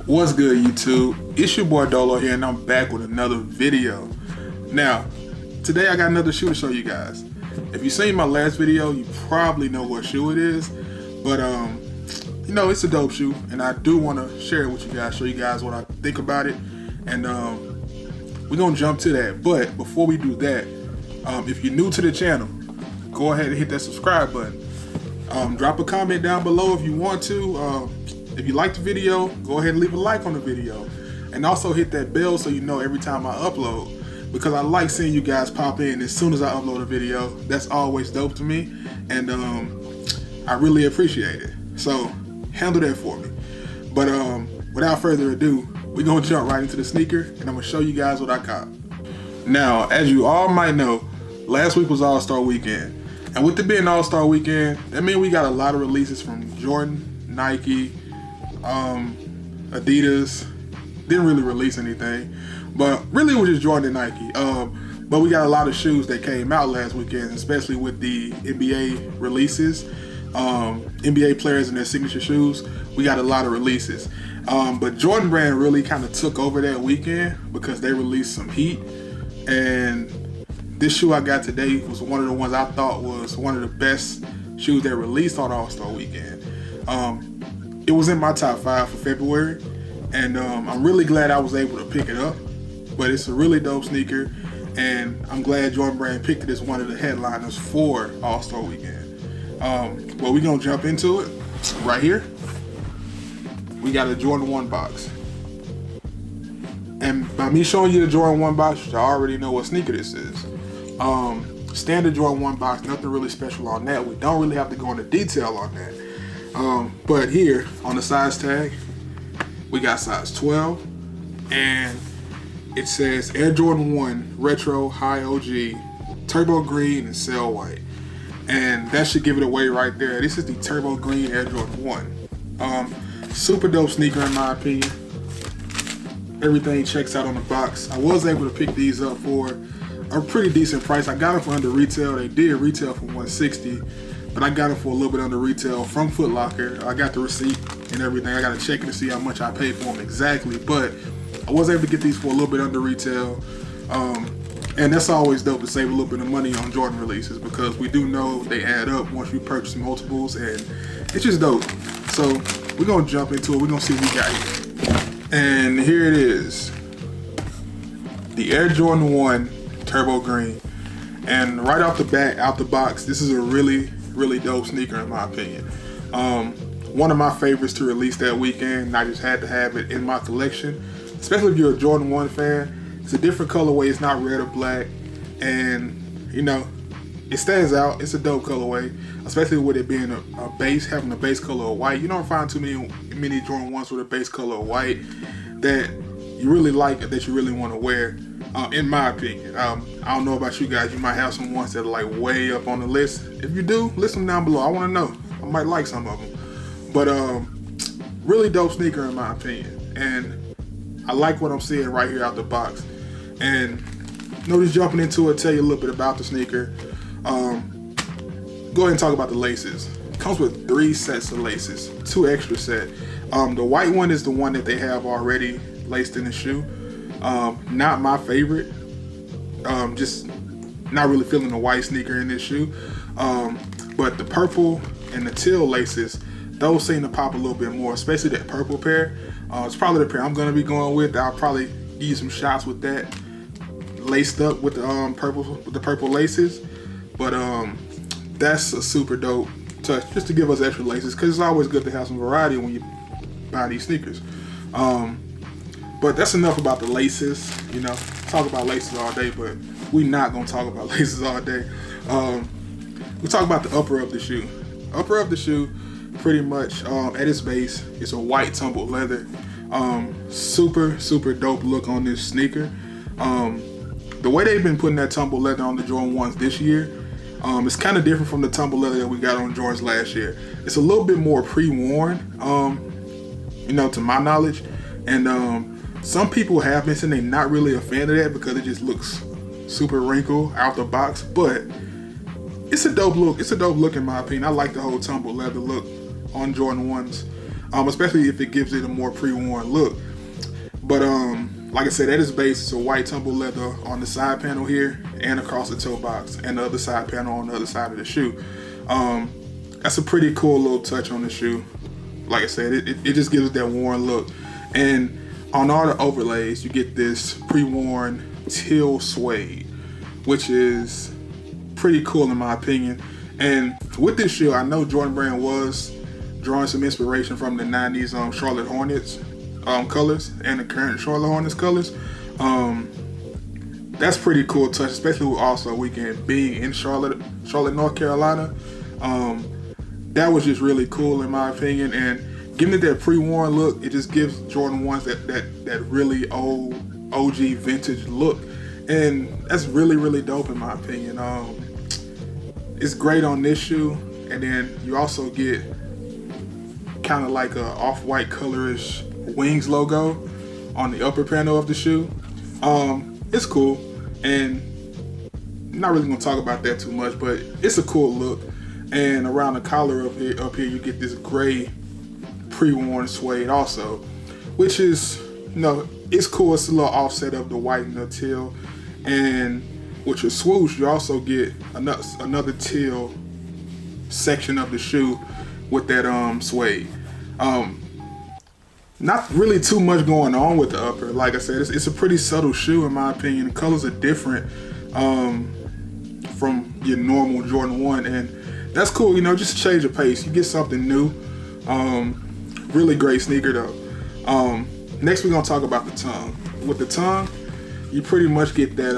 What's good, YouTube? It's your boy Dolo here, and I'm back with another video. Now, today I got another shoe to show you guys. If you've seen my last video, you probably know what shoe it is. But you know, it's a dope shoe, and I do want to share it with you guys, show you guys what I think about it, and we're gonna jump to that. But before we do that, if you're new to the channel, go ahead and hit that subscribe button. Drop a comment down below if you want to. If you like the video, go ahead and leave a like on the video. And also hit that bell so you know every time I upload. Because I like seeing you guys pop in as soon as I upload a video. That's always dope to me. And I really appreciate it. So handle that for me. But without further ado, we're going to jump right into the sneaker. And I'm going to show you guys what I caught. Now, as you all might know, last week was All-Star Weekend. And with it being All-Star Weekend, that means we got a lot of releases from Jordan, Nike, Adidas. Didn't really release anything, but really it was just Jordan and Nike. But we got a lot of shoes that came out last weekend, especially with the NBA releases. NBA players and their signature shoes, we got a lot of releases. But Jordan brand really kind of took over that weekend because they released some heat. And this shoe I got today was one of the ones I thought was one of the best shoes that released on All-Star Weekend. It was in my top 5 for February, and I'm really glad I was able to pick it up. But it's a really dope sneaker, and I'm glad Jordan Brand picked it as one of the headliners for All-Star Weekend. Well, we're gonna jump into it right here. We got a Jordan 1 box. And by me showing you the Jordan 1 box, you already know what sneaker this is. Standard Jordan 1 box, nothing really special on that. We don't really have to go into detail on that. But here on the size tag, we got size 12, and it says AirJordan 1 Retro High OG Turbo Green and Cell White. And that should give it away right there. This is the Turbo Green AirJordan 1. Super dope sneaker in my opinion. Everything checks out on the box. I was able to pick these up for a pretty decent price. I got them for under retail. They did retail for $160, but I got them for a little bit under retail from Foot Locker. I got the receipt and everything. I got to check to see how much I paid for them exactly, but I was able to get these for a little bit under retail. And that's always dope to save a little bit of money on Jordan releases, because we do know they add up once you purchase multiples, and it's just dope. So we're gonna jump into it. We're gonna see what we got here. And here it is, the AirJordan 1 Turbo Green. And right off the bat, out the box, this is a really dope sneaker in my opinion. One of my favorites to release that weekend, and I just had to have it in my collection, especially if you're a Jordan 1 fan. It's a different colorway, it's not red or black, and you know, it stands out. It's a dope colorway, especially with it being a base, having a base color of white. You don't find too many Jordan 1s with a base color of white that you really like, that you really want to wear. In my opinion, I don't know about you guys. You might have some ones that are like way up on the list. If you do, list them down below. I want to know. I might like some of them. But really dope sneaker in my opinion, and I like what I'm seeing right here out the box. And just jumping into it, tell you a little bit about the sneaker. Go ahead and talk about the laces. It comes with 3 sets of laces, 2 extra set. The white one is the one that they have already laced in the shoe. Not my favorite. Just not really feeling the white sneaker in this shoe. But the purple and the teal laces, those seem to pop a little bit more, especially that purple pair. It's probably the pair I'm gonna be going with. I'll probably give you some shots with that, laced up with the purple laces. But that's a super dope touch, just to give us extra laces, because it's always good to have some variety when you buy these sneakers. But that's enough about the laces. You know, talk about laces all day, but we're not gonna talk about laces all day. We talk about the upper of the shoe. Upper of the shoe, pretty much at its base, it's a white tumbled leather. Super dope look on this sneaker. The way they've been putting that tumbled leather on the Jordan 1s this year, it's kind of different from the tumbled leather that we got on Jordans last year. It's a little bit more pre-worn, you know, to my knowledge. And some people have been saying they're not really a fan of that because it just looks super wrinkled out the box. But it's a dope look. It's a dope look in my opinion. I like the whole tumbled leather look on Jordan 1s. especially if it gives it a more pre-worn look. But like I said, at its base, it's a white tumble leather on the side panel here and across the toe box, and the other side panel on the other side of the shoe. That's a pretty cool little touch on the shoe. Like I said, it just gives it that worn look. And on all the overlays, you get this pre-worn teal suede, which is pretty cool in my opinion. And with this shoe, I know Jordan Brand was drawing some inspiration from the 90s Charlotte Hornets colors and the current Charlotte Hornets colors. That's pretty cool touch, especially with Outsole weekend being in Charlotte, North Carolina. That was just really cool in my opinion, and giving it that pre-worn look, it just gives Jordan 1s that really old OG vintage look, and that's really, really dope in my opinion. It's great on this shoe, and then you also get kind of like a off-white colorish wings logo on the upper panel of the shoe. It's cool, and I'm not really gonna talk about that too much, but it's a cool look. And around the collar up here, you get this gray pre-worn suede also, which is, it's cool. It's a little offset of the white and the teal. And with your swoosh, you also get another teal section of the shoe with that suede. Not really too much going on with the upper. Like I said, it's a pretty subtle shoe in my opinion. The colors are different from your normal Jordan 1, and that's cool, just to change the pace. You get something new. Really great sneaker though. Next we're gonna talk about the tongue. With the tongue, you pretty much get that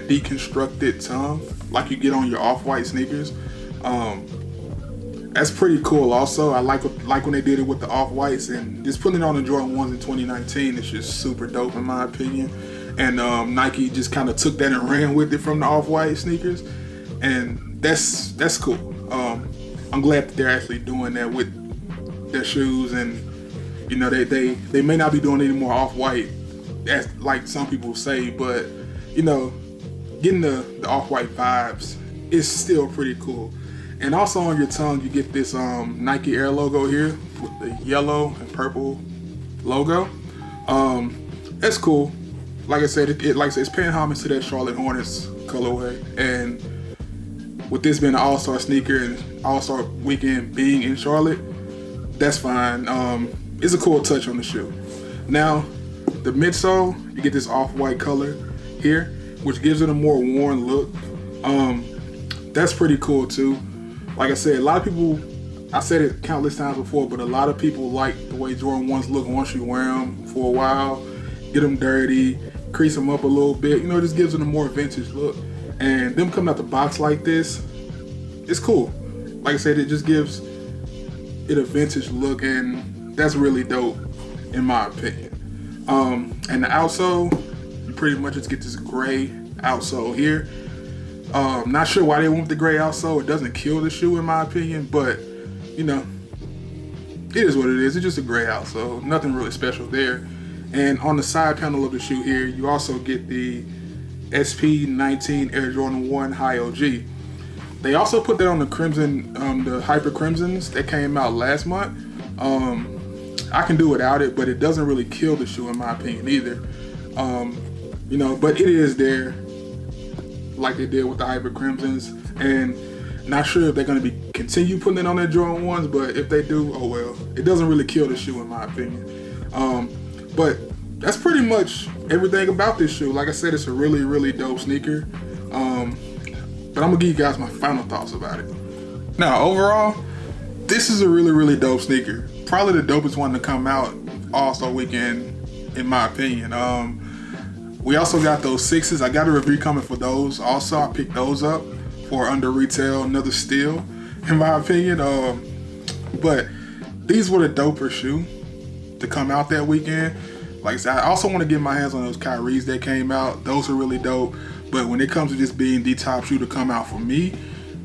deconstructed tongue like you get on your off-white sneakers. That's pretty cool also. I like when they did it with the off-whites, and just putting it on the Jordan 1s in 2019 is just super dope in my opinion. And Nike just kind of took that and ran with it from the off-white sneakers, and that's cool. I'm glad that they're actually doing that with their shoes, and they may not be doing any more off-white, as like some people say, but getting the off-white vibes is still pretty cool. And also on your tongue, you get this Nike Air logo here with the yellow and purple logo. That's cool. Like I said, it's paying homage to that Charlotte Hornets colorway, and with this being an all-star sneaker and all-star weekend being in Charlotte, that's fine. It's a cool touch on the shoe. Now, the midsole, you get this off-white color here, which gives it a more worn look. That's pretty cool too. Like I said, a lot of people, I said it countless times before, but a lot of people like the way Jordan 1s look once you wear them for a while, get them dirty, crease them up a little bit, it just gives it a more vintage look. And them coming out the box like this, it's cool. Like I said, it just gives it a vintage look, and that's really dope in my opinion. And the outsole, you pretty much just get this gray outsole here. Not sure why they went with the gray outsole. It doesn't kill the shoe in my opinion, but it is what it is. It's just a gray outsole, nothing really special there. And on the side panel of the shoe here, you also get the SP19 Air Jordan 1 High OG. They also put that on the crimson, the Hyper Crimsons that came out last month. I can do without it, but it doesn't really kill the shoe in my opinion either. But it is there, like they did with the Hyper Crimsons, and not sure if they're going to be continue putting it on their Jordan 1s, but if they do, oh well. It doesn't really kill the shoe in my opinion. But that's pretty much everything about this shoe. Like I said, it's a really, really dope sneaker. But I'm gonna give you guys my final thoughts about it. Now, overall, this is a really, really dope sneaker. Probably the dopest one to come out all-star weekend, in my opinion. We also got those 6s. I got a review coming for those. Also, I picked those up for under retail, another steal, in my opinion. But these were the doper shoe to come out that weekend. Like I said, I also want to get my hands on those Kyries that came out. Those are really dope. But when it comes to just being the top shoe to come out for me,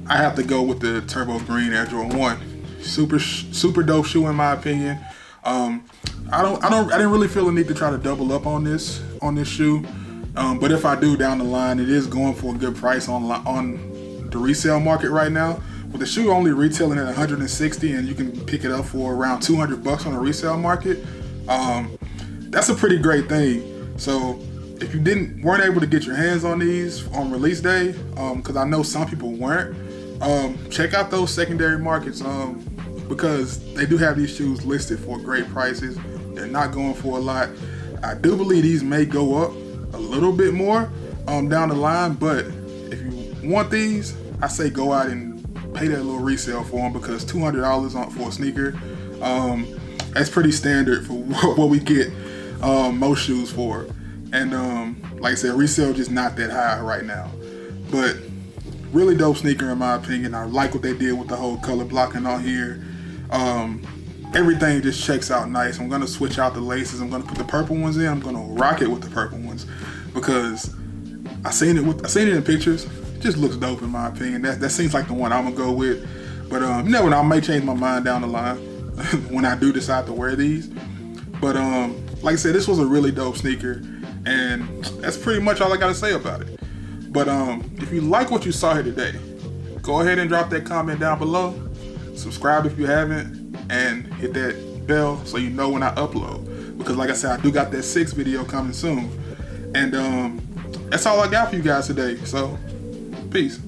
I have to go with the Turbo Green Air Jordan 1. Super dope shoe in my opinion. I didn't really feel the need to try to double up on this shoe. But if I do down the line, it is going for a good price on the resale market right now, with the shoe only retailing at 160 and you can pick it up for around 200 bucks on the resale market, that's a pretty great thing. So if you weren't able to get your hands on these on release day, because I know some people weren't, check out those secondary markets, because they do have these shoes listed for great prices. They're not going for a lot. I do believe these may go up a little bit more down the line, but if you want these, I say go out and pay that little resale for them, because $200 for a sneaker, that's pretty standard for what we get most shoes for. And like I said, resale just not that high right now. But really dope sneaker in my opinion. I like what they did with the whole color blocking on here. Everything just checks out nice. I'm gonna switch out the laces. I'm gonna put the purple ones in. I'm gonna rock it with the purple ones because I seen it in pictures. It just looks dope in my opinion. That seems like the one I'm gonna go with. But you never know, I may change my mind down the line when I do decide to wear these. But like I said, this was a really dope sneaker, and that's pretty much all I gotta say about it. But if you like what you saw here today, go ahead and drop that comment down below. Subscribe if you haven't, and hit that bell so you know when I upload. Because like I said, I do got that 6th video coming soon. And that's all I got for you guys today. So, peace.